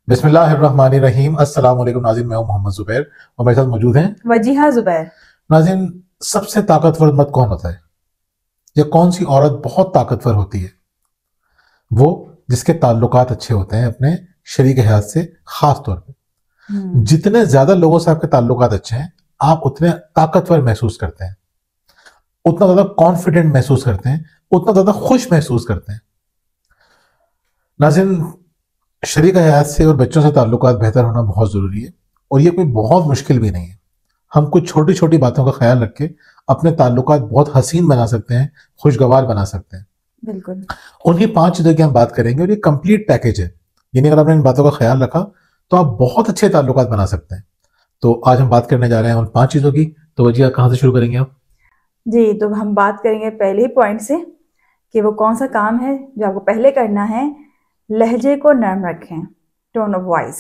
बिस्मिल्लाहिर्रहमानिर्रहीम। अस्सलाम वालेकुम नाज़रीन, मैं हूं मोहम्मद जुबैर और मेरे साथ मौजूद हैं वजीहा जुबैर। नाज़रीन। सबसे ताकतवर मर्द कौन होता है या कौन सी औरत बहुत ताकतवर होती है? वो जिसके ताल्लुकात अच्छे होते हैं अपने शरीक हयात से। खास तौर पे जितने ज्यादा लोगों से आपके ताल्लुकात अच्छे हैं, आप उतने ताकतवर महसूस करते हैं, उतना ज्यादा कॉन्फिडेंट महसूस करते हैं, उतना ज्यादा खुश महसूस करते हैं। नाज़रीन, शरीक हयात से और बच्चों से ताल्लुकात बेहतर होना बहुत ज़रूरी है और ये कोई बहुत मुश्किल भी नहीं है। हम कुछ छोटी छोटी बातों का ख्याल रख के अपने ताल्लुकात बहुत हसीन बना सकते हैं, खुशगवार बना सकते हैं। बिल्कुल। उन्हीं 5 चीज़ों की हम बात करेंगे और ये कंप्लीट पैकेज है। यानी अगर आपने इन बातों का ख्याल रखा तो आप बहुत अच्छे ताल्लुकात बना सकते हैं। तो आज हम बात करने जा रहे हैं उन 5 चीज़ों की। तो वजिया, कहाँ से शुरू करेंगे आप? जी, तो हम बात करेंगे पहले ही पॉइंट से कि वो कौन सा काम है जो आपको पहले करना है। लहजे को नरम रखें, टोन ऑफ वॉइस।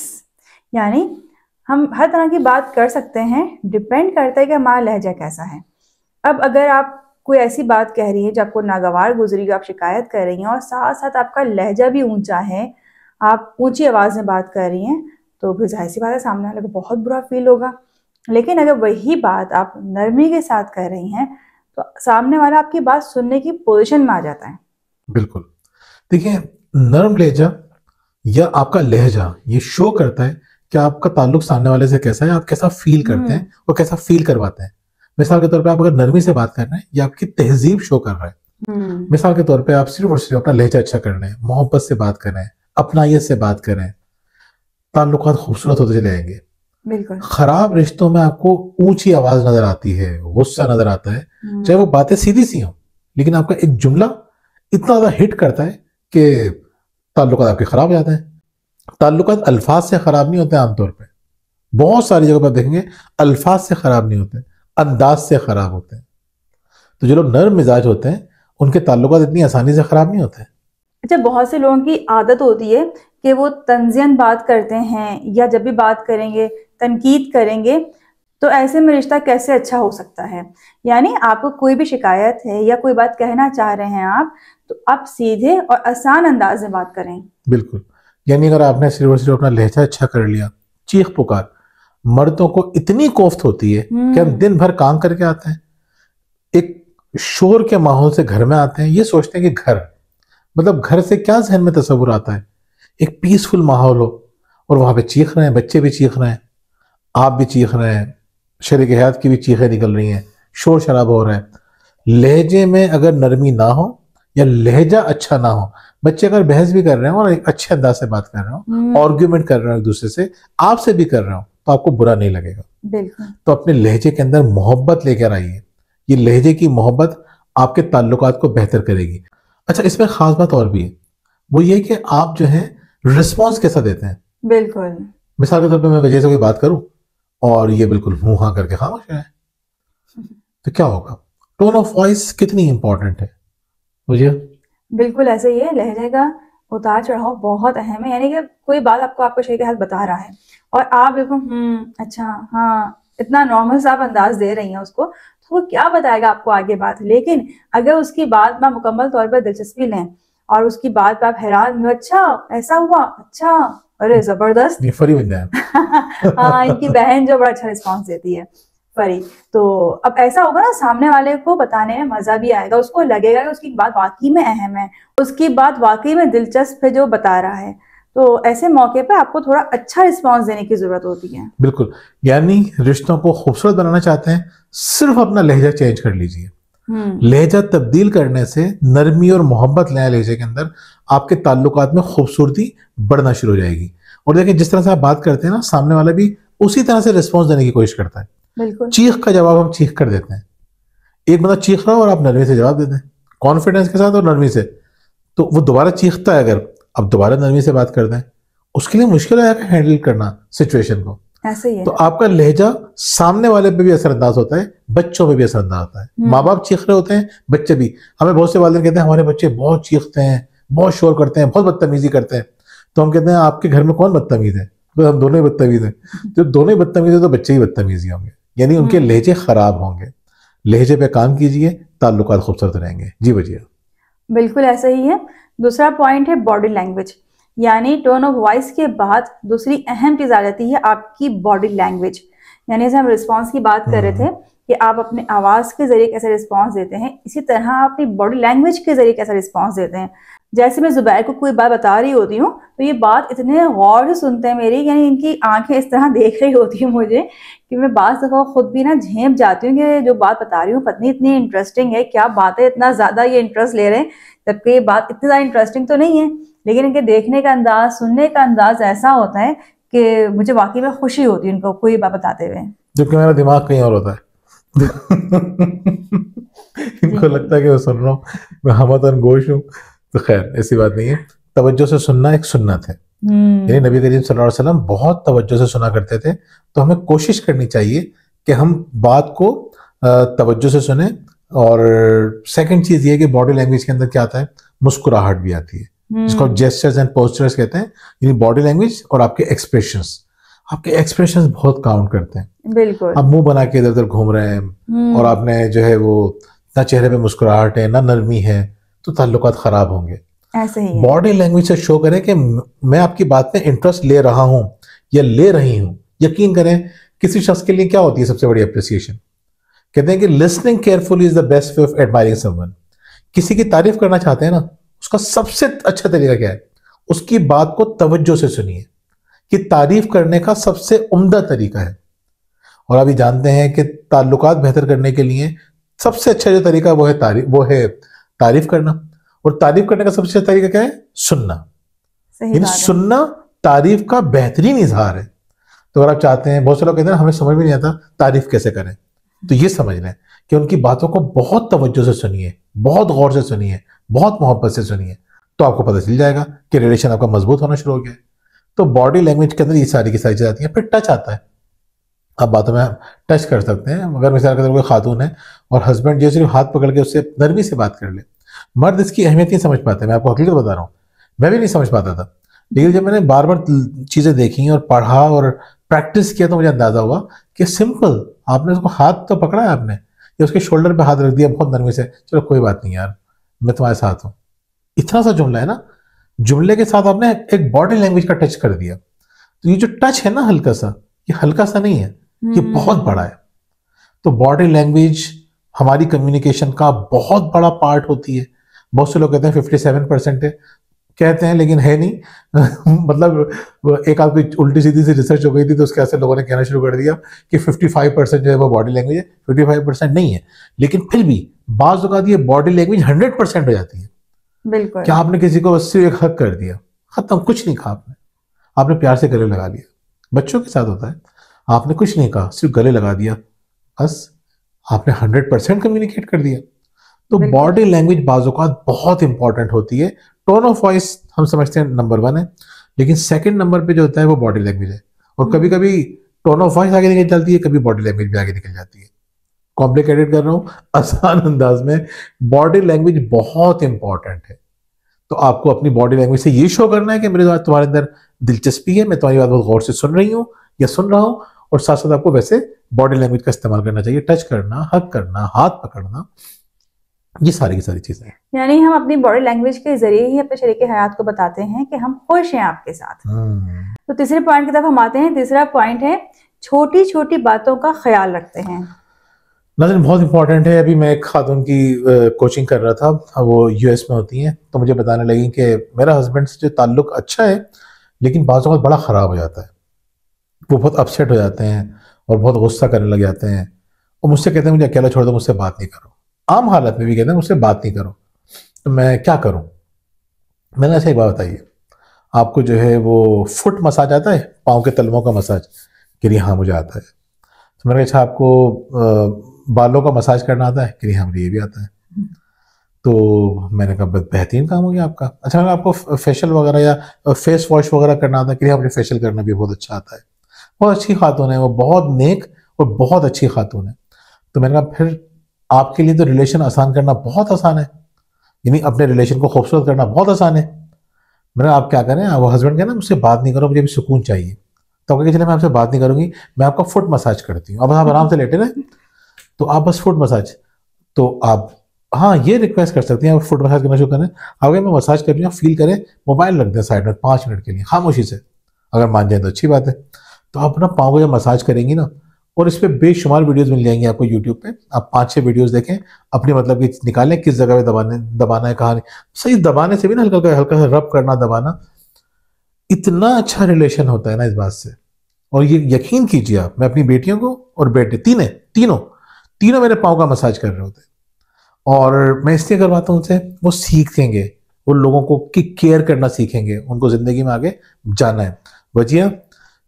यानी हम हर तरह की बात कर सकते हैं, डिपेंड करता है कि हमारा लहजा कैसा है। अब अगर आप कोई ऐसी बात कह रही हैं जो आपको नागवार गुजरी, जो आप शिकायत कर रही हैं और साथ साथ आपका लहजा भी ऊंचा है, आप ऊंची आवाज़ में बात कर रही हैं, तो फिर जाहिर सी बात है सामने वाले को बहुत बुरा फील होगा। लेकिन अगर वही बात आप नरमी के साथ कर रही हैं तो सामने वाला आपकी बात सुनने की पोजीशन में आ जाता है। बिल्कुल। देखिए, नरम लहजा या आपका लहजा ये शो करता है कि आपका ताल्लुक सामने वाले से कैसा है, आप कैसा फील करते हैं और कैसा फील करवाते हैं। मिसाल के तौर पे आप अगर नरमी से बात कर रहे हैं, ये आपकी तहजीब शो कर रहा है। मिसाल के तौर पे आप सिर्फ और सिर्फ अपना लहजा अच्छा कर रहे हैं, मोहब्बत से बात कर रहे हैं, अपनायत से बात कर रहे हैं, ताल्लुकात खूबसूरत होते चले जाएंगे। बिल्कुल। खराब रिश्तों में आपको ऊंची आवाज नजर आती है, गुस्सा नजर आता है, चाहे वो बातें सीधी सी हों, लेकिन आपका एक जुमला इतना ज्यादा हिट करता है कि ताल्लुकात आपके खराब हो जाते हैं। ताल्लुकात अल्फाज से खराब नहीं होते आमतौर पे। बहुत सारी जगह पर देखेंगे अल्फाज से खराब नहीं होते, अंदाज से खराब होते हैं। तो जो लोग नर्म मिजाज होते हैं उनके ताल्लुकात इतनी आसानी से खराब नहीं होते। अच्छा, बहुत से लोगों की आदत होती है कि वो तंज़ियन बात करते हैं या जब भी बात करेंगे तनकीद करेंगे, तो ऐसे में रिश्ता कैसे अच्छा हो सकता है। यानी आपको कोई भी शिकायत है या कोई बात कहना चाह रहे हैं आप, तो आप सीधे और आसान अंदाज में बात करें। बिल्कुल। यानी अगर आपने सिर्फ और सिर्फ अपना लहजा अच्छा कर लिया, चीख पुकार, मर्दों को इतनी कोफ्त होती है कि हम दिन भर काम करके आते हैं, एक शोर के माहौल से घर में आते हैं, ये सोचते हैं कि घर मतलब घर से क्या जहन में तस्वुर आता है, एक पीसफुल माहौल हो, और वहां पे चीख रहे हैं, बच्चे भी चीख रहे हैं, आप भी चीख रहे हैं, शरीक हयात की भी चीखें निकल रही हैं, शोर शराबा हो रहा है। लहजे में अगर नरमी ना हो या लहजा अच्छा ना हो, बच्चे अगर बहस भी कर रहे हो और एक अच्छे अंदाज से बात कर रहे हो, आर्ग्यूमेंट कर रहे हो एक दूसरे से, आपसे भी कर रहे हो, तो आपको बुरा नहीं लगेगा। बिल्कुल। तो अपने लहजे के अंदर मोहब्बत लेकर आइए। ये लहजे की मोहब्बत आपके ताल्लुकात को बेहतर करेगी। अच्छा, इसमें खास बात और भी है, वो ये कि आप जो है रिस्पॉन्स कैसा देते हैं। बिल्कुल। मिसाल के तौर पे मैं वजह से कोई बात करूं और ये बिल्कुल मुंह हाँ करके खामोश है, तो क्या होगा? टोन ऑफ वॉइस कितनी इंपॉर्टेंट है मुझे। बिल्कुल ऐसे ही है, लहजे का उतार चढ़ाव बहुत अहम है। यानी कि कोई बात आपको आपका शरीक हाल बता रहा है और आप बिल्कुल अच्छा, हाँ, इतना नॉर्मल सा आप अंदाज दे रही हैं उसको, तो वो क्या बताएगा आपको आगे बात। लेकिन अगर उसकी बात में मुकम्मल तौर पर दिलचस्पी लें और उसकी बात पर आप हैरान हो, अच्छा ऐसा हुआ, अच्छा, अरे जबरदस्त। ये फरी बन जाए। हाँ, इनकी बहन जो बड़ा अच्छा रिस्पॉन्स देती है, परी। तो अब ऐसा होगा ना, सामने वाले को बताने में मजा भी आएगा, उसको लगेगा कि उसकी बात वाकई में अहम है, उसकी बात वाकई में दिलचस्प है जो बता रहा है। तो ऐसे मौके पर आपको थोड़ा अच्छा रिस्पांस देने की जरूरत होती है। बिल्कुल। यानी रिश्तों को खूबसूरत बनाना चाहते हैं, सिर्फ अपना लहजा चेंज कर लीजिए। लहजा तब्दील करने से नरमी और मोहब्बत नया लहजे के अंदर आपके ताल्लुकात में खूबसूरती बढ़ना शुरू हो जाएगी। और देखिए, जिस तरह से आप बात करते हैं ना, सामने वाला भी उसी तरह से रिस्पॉन्स देने की कोशिश करता है। बिल्कुल। चीख का जवाब हम चीख कर देते हैं। एक बंदा चीख रहा हो और आप नरमी से जवाब देते हैं, कॉन्फिडेंस के साथ और नरमी से, तो वो दोबारा चीखता है, अगर आप दोबारा नरमी से बात कर दें, उसके लिए मुश्किल है हैंडल करना सिचुएशन को। ऐसे ही है। तो आपका लहजा सामने वाले पे भी असरअंदाज होता है, बच्चों पे भी असरअंदाज होता है। माँ बाप चीख रहे होते हैं, बच्चे भी। हमें बहुत से वालिदैन कहते हैं हमारे बच्चे बहुत चीखते हैं, बहुत शोर करते हैं, बहुत बदतमीजी करते हैं। तो हम कहते हैं आपके घर में कौन बदतमीज है? तो हम दोनों ही बदतमीज हैं। जब दोनों ही बदतमीज है तो बच्चे ही बदतमीजी होंगे, यानी उनके लहजे खराब होंगे। लहजे पे काम कीजिए, ताल्लुकात खूबसूरत रहेंगे। जी बजिए। बिल्कुल ऐसा ही है। दूसरा पॉइंट है बॉडी लैंग्वेज। यानी टोन ऑफ वॉइस के बाद दूसरी अहम चीज आ जाती है आपकी बॉडी लैंग्वेज। यानी जैसे हम रिस्पॉन्स की बात कर रहे थे कि आप अपने आवाज के जरिए कैसे रिस्पॉन्स देते हैं, इसी तरह आप अपनी बॉडी लैंग्वेज के जरिए कैसा रिस्पॉन्स देते हैं। जैसे मैं जुबैर को कोई बात बता रही होती हूँ तो ये बात इतने गौर से सुनते हैं मेरी, यानी इनकी आंखें इस तरह देख रही होती है मुझे कि मैं बात दफा खुद भी ना झेप जाती हूँ कि जो बात बता रही हूँ पत्नी इतनी इंटरेस्टिंग है, क्या बात है, इतना ज्यादा ये इंटरेस्ट ले रहे हैं, जबकि ये बात इतनी ज्यादा इंटरेस्टिंग तो नहीं है, लेकिन इनके देखने का अंदाज, सुनने का अंदाज ऐसा होता है कि मुझे वाकई में खुशी होती है उनको कोई बात बताते हुए, जबकि मेरा दिमाग कहीं और होता है। इनको लगता है कि मैं सुन रहा हूँ, मैं हमतन गोश हूँ। तो खैर ऐसी बात नहीं है। तवज्जो से सुनना एक सुन्नत है। यानी नबी करीम सल्लल्लाहु अलैहि वसल्लम बहुत तवज्जो से सुना करते थे। तो हमें कोशिश करनी चाहिए कि हम बात को तवज्जो से सुने। और सेकंड चीज ये है कि बॉडी लैंग्वेज के अंदर क्या आता है, मुस्कुराहट भी आती है, जिसको जेस्चर्स एंड पोस्चर्स कहते हैं। यानी बॉडी लैंग्वेज और आपके एक्सप्रेशंस, आपके एक्सप्रेशंस बहुत काउंट करते हैं। बिल्कुल। आप मुंह बना के इधर उधर घूम रहे हैं और आपने जो है वो ना चेहरे पे मुस्कुराहट है ना नरमी है, तो ताल्लुकात खराब होंगे। ऐसे ही बॉडी लैंग्वेज से शो करें कि मैं आपकी बात में इंटरेस्ट ले रहा हूं या ले रही हूं। यकीन करें, किसी शख्स के लिए क्या होती है सबसे बड़ी अप्रिसिएशन, कहते हैं कि listening carefully is the best way of admiring someone. किसी की तारीफ करना चाहते हैं ना, उसका सबसे अच्छा तरीका क्या है, उसकी बात को तवज्जो से सुनिए, कि तारीफ करने का सबसे उम्दा तरीका है। और अभी जानते हैं कि ताल्लुकात बेहतर करने के लिए सबसे अच्छा जो तरीका वो है तारीफ करना। और तारीफ करने का सबसे अच्छा तरीका क्या है, सुनना। यानी सुनना तारीफ का बेहतरीन इजहार है। तो अगर आप चाहते हैं, बहुत से लोग कहते हैं हमें समझ में नहीं आता तारीफ कैसे करें, तो ये समझ लें कि उनकी बातों को बहुत तवज्जो से सुनिए, बहुत गौर से सुनिए, बहुत मोहब्बत से सुनिए, तो आपको पता चल जाएगा कि रिलेशन आपका मजबूत होना शुरू हो गया है। तो बॉडी लैंग्वेज के अंदर ये सारी की सारी चीजें आती हैं। फिर टच आता है, आप बातों में टच कर सकते हैं। अगर मिसाल के तौर पर कोई खातून है और हस्बैंड जो सिर्फ हाथ पकड़ के उससे नरमी से बात कर ले, मर्द इसकी अहमियत नहीं समझ पाते। मैं आपको हकीकत बता रहा हूँ, मैं भी नहीं समझ पाता था, लेकिन जब मैंने बार बार चीजें देखी और पढ़ा और प्रैक्टिस किया तो मुझे अंदाजा हुआ कि सिंपल, आपने उसको हाथ तो पकड़ा है आपने, या उसके शोल्डर पे हाथ रख दिया बहुत नरमी से, चलो कोई बात नहीं यार मैं तुम्हारे साथ हूँ, इतना सा जुमला है ना, जुमले के साथ आपने एक बॉडी लैंग्वेज का टच कर दिया। तो ये जो टच है ना हल्का सा, ये हल्का सा नहीं है, ये बहुत बड़ा है। तो बॉडी लैंग्वेज हमारी कम्युनिकेशन का बहुत बड़ा पार्ट होती है। बहुत से लोग कहते हैं 57% है, कहते हैं लेकिन है नहीं। मतलब एक आदमी उल्टी सीधी सी रिसर्च हो गई थी तो उसके ऐसे लोगों ने कहना शुरू कर दिया कि 55% जो है वो बॉडी लैंग्वेज है। 55% नहीं है, लेकिन फिर भी बाज़ औक़ात ये बॉडी लैंग्वेज 100% हो जाती है। बिल्कुल। क्या आपने किसी को सिर्फ एक हक कर दिया, खत्म, कुछ नहीं कहा आपने प्यार से गले लगा लिया, बच्चों के साथ होता है, आपने कुछ नहीं कहा सिर्फ गले लगा दिया, बस आपने 100% कम्युनिकेट कर दिया। तो बॉडी लैंग्वेज बाज़ औक़ात बहुत इंपॉर्टेंट होती है। टोन ऑफ वॉइस हम समझते हैं नंबर 1 है, लेकिन सेकंड नंबर पे जो होता है वो बॉडी लैंग्वेज है। और कभी कभी टोन ऑफ वॉइस आगे निकल जाती है, कभी बॉडी लैंग्वेज भी आगे निकल जाती है। कॉम्प्लिकेटेड कर रहा हूँ, आसान अंदाज में, बॉडी लैंग्वेज बहुत इंपॉर्टेंट है। तो आपको अपनी बॉडी लैंग्वेज से ये शो करना है कि मेरे तुम्हारे अंदर दिलचस्पी है, मैं तुम्हारी बात बहुत गौर से सुन रही हूँ या सुन रहा हूँ। और साथ साथ आपको वैसे बॉडी लैंग्वेज का इस्तेमाल करना चाहिए, टच करना, हक करना, हाथ पकड़ना, ये सारी की सारी चीजें। यानी हम अपनी बॉडी लैंग्वेज के जरिए ही अपने शरीके हयात को बताते हैं कि हम खुश हैं आपके साथ। तो तीसरे पॉइंट की तरफ हम आते हैं। तीसरा पॉइंट है छोटी छोटी बातों का ख्याल रखते हैं। नाज़रीन बहुत इंपॉर्टेंट है। अभी मैं एक खातून की कोचिंग कर रहा था, वो यूएस में होती हैं, तो मुझे बताने लगी कि मेरा हस्बैंड से जो ताल्लुक अच्छा है लेकिन बाज़ औक़ात बड़ा ख़राब हो जाता है। वो बहुत अपसेट हो जाते हैं और बहुत गुस्सा करने लग जाते हैं और मुझसे कहते हैं मुझे अकेला छोड़ दो, मुझसे बात नहीं करो। आम हालत में भी कहते हैं मुझसे बात नहीं करो। तो मैं क्या करूं? मैंने ऐसा एक बात बताइए, आपको जो है वो फुट मसाज आता है, पाँव के तलवों का मसाज? कि हाँ मुझे आता है। तो मैंने कहा अच्छा आपको बालों का मसाज करना आता है? कि हाँ मुझे ये भी आता है। तो मैंने कहा बेहतरीन काम हो गया आपका। अच्छा मैंने आपको फेशियल वगैरह या फेस वॉश वगैरह करना आता है? कि हाँ मुझे फेशियल करना भी बहुत अच्छा आता है। बहुत अच्छी खातून है वो, बहुत नेक और बहुत अच्छी खातून है। तो मैंने कहा फिर आपके लिए तो रिलेशन आसान करना बहुत आसान है, यानी अपने रिलेशन को खूबसूरत करना बहुत आसान है। मैंने आप क्या करें, वो हस्बैंड कहना मुझसे बात नहीं करो, मुझे भी सुकून चाहिए। तो कहा चले मैं आपसे बात नहीं करूंगी, मैं आपका फुट मसाज करती हूँ। अब आप आराम से लेटे ना, तो आप बस फुट मसाज, तो आप हाँ, ये रिक्वेस्ट कर सकती हैं आप, फुट मसाज करना शुरू करें। अगर मैं मसाज कर रही हूँ, फील करें, मोबाइल रख दें साइड में 5 मिनट के लिए खामोशी से, अगर मान जाए तो अच्छी बात है। तो आप अपना पाँव को जब मसाज करेंगी ना, और इस पे बेशुमार वीडियोस मिल जाएंगी आपको यूट्यूब पे, आप 5-6 वीडियोस देखें, अपनी मतलब कि निकालें किस जगह पे दबाना है, कहाँ नहीं। सही दबाने से भी ना, हल्का हल्का सा रब करना, दबाना, इतना अच्छा रिलेशन होता है ना इस बात से। और ये यकीन कीजिए आप, मैं अपनी बेटियों को और बेटे तीनों तीनों मेरे पाँव का मसाज कर रहे होते हैं। और मैं इसलिए करवाता हूँ उनसे, वो सीखेंगे, वो लोगों को की केयर करना सीखेंगे, उनको जिंदगी में आगे जाना है। बचिया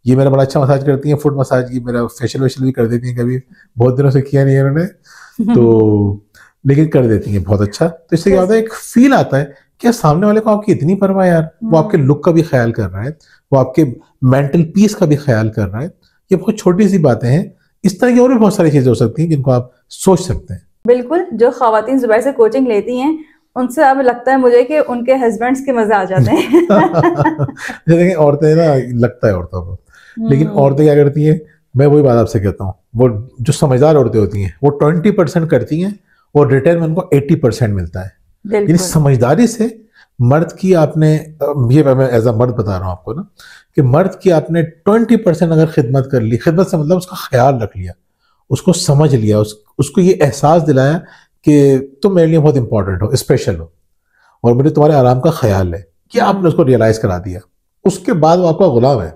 ये मेरा बड़ा अच्छा मसाज करती है, फुट मसाज, ये मेरा फेशियल वेशियल भी कर देती है, कभी बहुत दिनों से किया नहीं है उन्होंने तो, लेकिन कर देती है बहुत अच्छा। तो इससे क्या होता है, एक फील आता है कि सामने वाले को आपकी इतनी परवाह यार, वो आपके लुक का भी ख्याल कर रहा है, वो आपके मेंटल पीस का भी ख्याल कर रहा है। ये बहुत छोटी सी बातें हैं, इस तरह की और भी बहुत सारी चीजें हो सकती हैं जिनको आप सोच सकते हैं। बिल्कुल, जो ख़वातीन ज़ुबैर से कोचिंग लेती हैं, उनसे अब लगता है मुझे कि उनके हस्बैंड्स के मज़े आ जाते हैं। देखिए औरतें ना, लगता है औरतों को, लेकिन औरतें क्या करती हैं, मैं वही बात आपसे कहता हूँ, वो जो समझदार औरतें होती हैं वो 20% करती हैं और रिटर्न में उनको 80% मिलता है। यानी बिल्कुल। समझदारी से मर्द की आपने, ये मैं एज अ मर्द बता रहा हूँ आपको ना, कि मर्द की आपने 20% अगर खिदमत कर ली, खिदमत से मतलब उसका ख्याल रख लिया, उसको समझ लिया, उसको ये एहसास दिलाया कि तुम मेरे लिए बहुत इंपॉर्टेंट हो, स्पेशल हो, और मुझे तुम्हारे आराम का ख्याल है, कि आपने उसको रियलाइज करा दिया, उसके बाद वो आपका गुलाम है,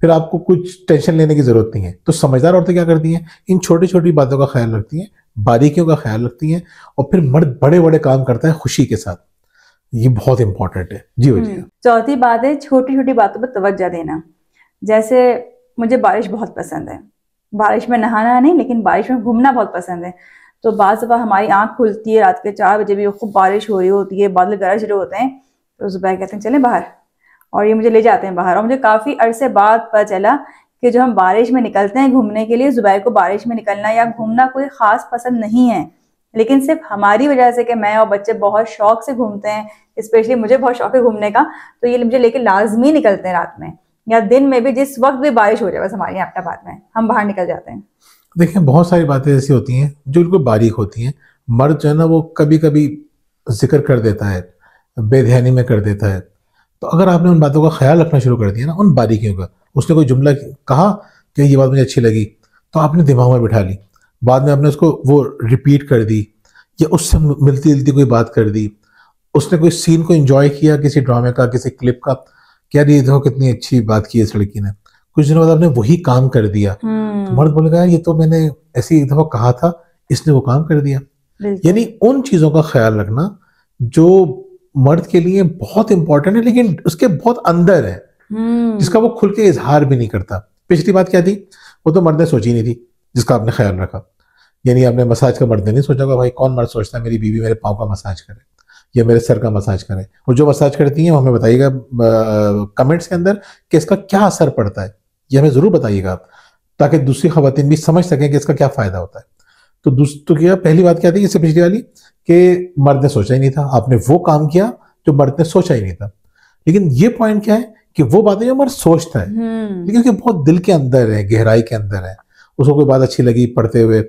फिर आपको कुछ टेंशन लेने की जरूरत नहीं है। तो समझदार औरतें क्या करती हैं, इन छोटी छोटी बातों का ख्याल रखती हैं, बारीकियों का ख्याल रखती हैं, और फिर मर्द बड़े बड़े काम करता है खुशी के साथ। ये बहुत इंपॉर्टेंट है जी भैया। चौथी बात है छोटी छोटी बातों पर तवज्जो देना। जैसे मुझे बारिश बहुत पसंद है, बारिश में नहाना नहीं लेकिन बारिश में घूमना बहुत पसंद है। तो बाज़ दफ़ा हमारी आंख खुलती है रात के 4 बजे भी, खूब बारिश हो रही होती है, बादल गरज रहे होते हैं, तो ज़ुबैर कहते हैं चलें बाहर, और ये मुझे ले जाते हैं बाहर। और मुझे काफ़ी अरसे बाद पता चला कि जो हम बारिश में निकलते हैं घूमने के लिए, ज़ुबैर को बारिश में निकलना या घूमना कोई ख़ास पसंद नहीं है, लेकिन सिर्फ हमारी वजह से कि मैं और बच्चे बहुत शौक से घूमते हैं, स्पेशली मुझे बहुत शौक है घूमने का, तो ये मुझे लेके लाजमी निकलते हैं रात में या दिन में भी, जिस वक्त भी बारिश हो जाए, बस हमारे यहाँ अहमदाबाद में हम बाहर निकल जाते हैं। देखिए बहुत सारी बातें ऐसी होती हैं जो बिल्कुल बारीक होती हैं, मर्द जो है ना वो कभी कभी जिक्र कर देता है, बेध्यानी में कर देता है। तो अगर आपने उन बातों का ख्याल रखना शुरू कर दिया ना, उन बारीकियों का, उसने कोई जुमला कहा कि ये बात मुझे अच्छी लगी, तो आपने दिमाग में बिठा ली, बाद में आपने उसको वो रिपीट कर दी, या उससे मिलती जुलती कोई बात कर दी, उसने कोई सीन को एंजॉय किया किसी ड्रामे का, किसी क्लिप का, क्या ये देखो कितनी अच्छी बात की है इस लड़की ने, कुछ दिनों बाद आपने वही काम कर दिया, तो मर्द बोलेगा यार ये तो मैंने ऐसे एक दफा कहा था, इसने वो काम कर दिया। यानी उन चीजों का ख्याल रखना जो मर्द के लिए बहुत इंपॉर्टेंट है, लेकिन उसके बहुत अंदर है, जिसका वो खुल के इजहार भी नहीं करता। पिछली बात क्या थी, वो तो मर्द ने सोची नहीं थी, जिसका आपने ख्याल रखा। यानी आपने मसाज का मर्द ने नहीं सोचा होगा, भाई कौन मर्द सोचता है मेरी बीवी मेरे पाँव का मसाज करे या मेरे सर का मसाज करे। और जो मसाज करती हैं वो हमें बताइएगा कमेंट्स के अंदर कि इसका क्या असर पड़ता है, ये हमें जरूर बताइएगा आप, ताकि दूसरी खवातीन भी समझ सकें कि इसका क्या फायदा होता है। तो क्या पहली बात क्या थी इससे पिछली वाली, कि मर्द ने सोचा ही नहीं था, आपने वो काम किया जो मर्द ने सोचा ही नहीं था। लेकिन ये पॉइंट क्या है कि वो बातें जो मर्द सोचता है, लेकिन उसके बहुत दिल के अंदर है, गहराई के अंदर है, उसको कोई बात अच्छी लगी पढ़ते हुए,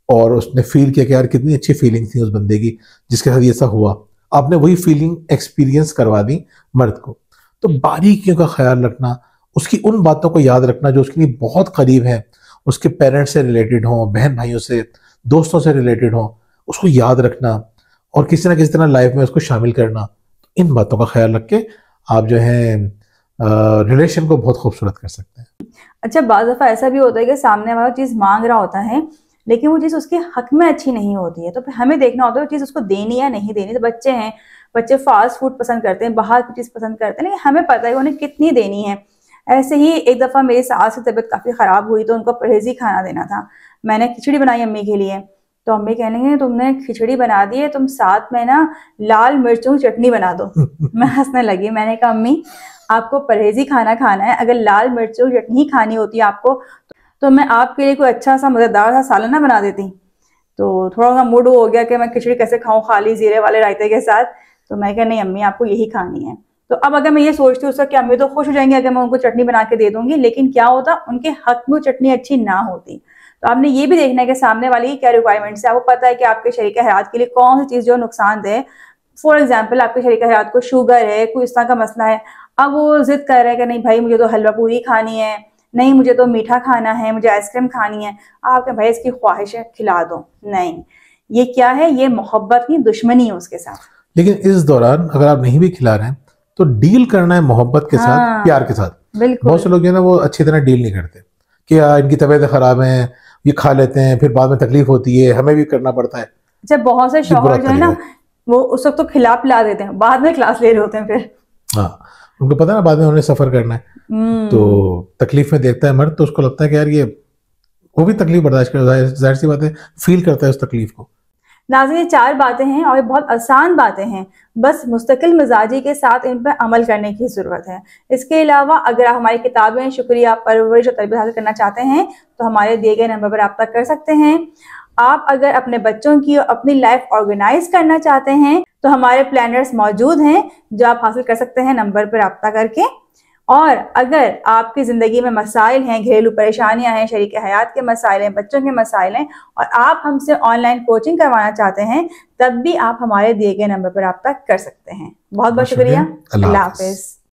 और उसने फील किया कि यार कितनी अच्छी फीलिंग थी उस बंदे की जिसके साथ ऐसा हुआ, आपने वही फीलिंग एक्सपीरियंस करवा दी मर्द को। तो बारीकियों का ख्याल रखना, उसकी उन बातों को याद रखना जो उसके लिए बहुत करीब है, उसके पेरेंट्स से रिलेटेड हों, बहन भाइयों से, दोस्तों से रिलेटेड हों, उसको याद रखना और किसी ना किसी तरह लाइफ में उसको शामिल करना, इन बातों का ख्याल रख के आप जो है रिलेशन को बहुत खूबसूरत कर सकते हैं। अच्छा, बाज़ दफ़ा ऐसा भी होता है कि सामने वाला चीज़ मांग रहा होता है लेकिन वो चीज़ उसके हक में अच्छी नहीं होती है, तो फिर हमें देखना होता है वो चीज़ उसको देनी या नहीं देनी। तो बच्चे हैं, बच्चे फास्ट फूड पसंद करते हैं, बाहर की चीज़ पसंद करते हैं, लेकिन हमें पता है उन्हें कितनी देनी है। ऐसे ही एक दफ़ा मेरी सास की तबीयत काफ़ी ख़राब हुई तो उनको परहेजी खाना देना था। मैंने खिचड़ी बनाई अम्मी के लिए, तो अम्मी कहने लगी तुमने खिचड़ी बना दी है, तुम साथ में ना लाल मिर्चों की चटनी बना दो। मैं हंसने लगी, मैंने कहा अम्मी आपको परहेजी खाना खाना है, अगर लाल मिर्चों की चटनी खानी होती है आपको तो मैं आपके लिए कोई अच्छा सा मज़ेदार सा सालन ना बना देती। तो थोड़ा सा मूड हो गया कि मैं खिचड़ी कैसे खाऊं खाली जीरे वाले रायते के साथ, तो मैं कहा नहीं अम्मी आपको यही खानी है। तो अब अगर मैं ये सोचती हूँ उसका क्या, अम्मी तो खुश हो जाएंगे अगर मैं उनको चटनी बना के दे दूंगी, लेकिन क्या होता उनके हक में चटनी अच्छी ना होती। तो आपने ये भी देखना है कि सामने वाले की क्या रिक्वायरमेंट्स है। आपको पता है कि आपके शरीक हयात के लिए कौन सी चीज़ जो नुकसानदेह है। फॉर एग्जाम्पल आपके शरीक हयात को शुगर है, कोई इस तरह का मसला है, अब वो जिद कर रहा है कि नहीं भाई मुझे तो हलवा पूरी खानी है, नहीं मुझे तो मीठा खाना है, मुझे आइसक्रीम खानी है। आप कहें भाई इसकी ख्वाहिश है खिला दो, नहीं, ये क्या है, ये मोहब्बत की दुश्मनी है उसके साथ। लेकिन इस दौरान अगर आप नहीं भी खिला रहे हैं तो डील करना है मोहब्बत के साथ, प्यार के साथ। बिल्कुल। बहुत से लोग जो है ना वो अच्छी तरह डील नहीं करते कि इनकी तबीयत खराब है, ये खा लेते हैं, फिर बाद में तकलीफ होती है, हमें भी करना पड़ता है। जब बहुत से शौहर जो है ना वो उस वक्त तो खिला पिला देते हैं, बाद में क्लास ले रहे होते हैं फिर। हाँ, उनको पता है ना बाद में उन्हें सफर करना है, तो तकलीफ में देखता है मर्द तो उसको लगता है कि यार ये, वो भी तकलीफ बर्दाश्त करता है, जाहिर सी बात है, फील करता है उस तकलीफ को। नाज़रीन, ये 4 बातें हैं और ये बहुत आसान बातें हैं, बस मुस्तकिल मिजाजी के साथ इन पर अमल करने की ज़रूरत है। इसके अलावा अगर आप हमारी किताबें, शुक्रिया, परवरिश और तरबियत हासिल करना चाहते हैं तो हमारे दिए गए नंबर पर रब्ता कर सकते हैं। आप अगर अपने बच्चों की अपनी लाइफ ऑर्गेनाइज करना चाहते हैं तो हमारे प्लानर्स मौजूद हैं जो आप हासिल कर सकते हैं नंबर पर रब्ता करके। और अगर आपकी ज़िंदगी में मसाइल हैं, घरेलू परेशानियां हैं, शरीक हयात के मसाइल हैं, बच्चों के मसाइल हैं और आप हमसे ऑनलाइन कोचिंग करवाना चाहते हैं, तब भी आप हमारे दिए गए नंबर पर रब्ता कर सकते हैं। बहुत बहुत शुक्रिया। अल्लाह हाफिज़।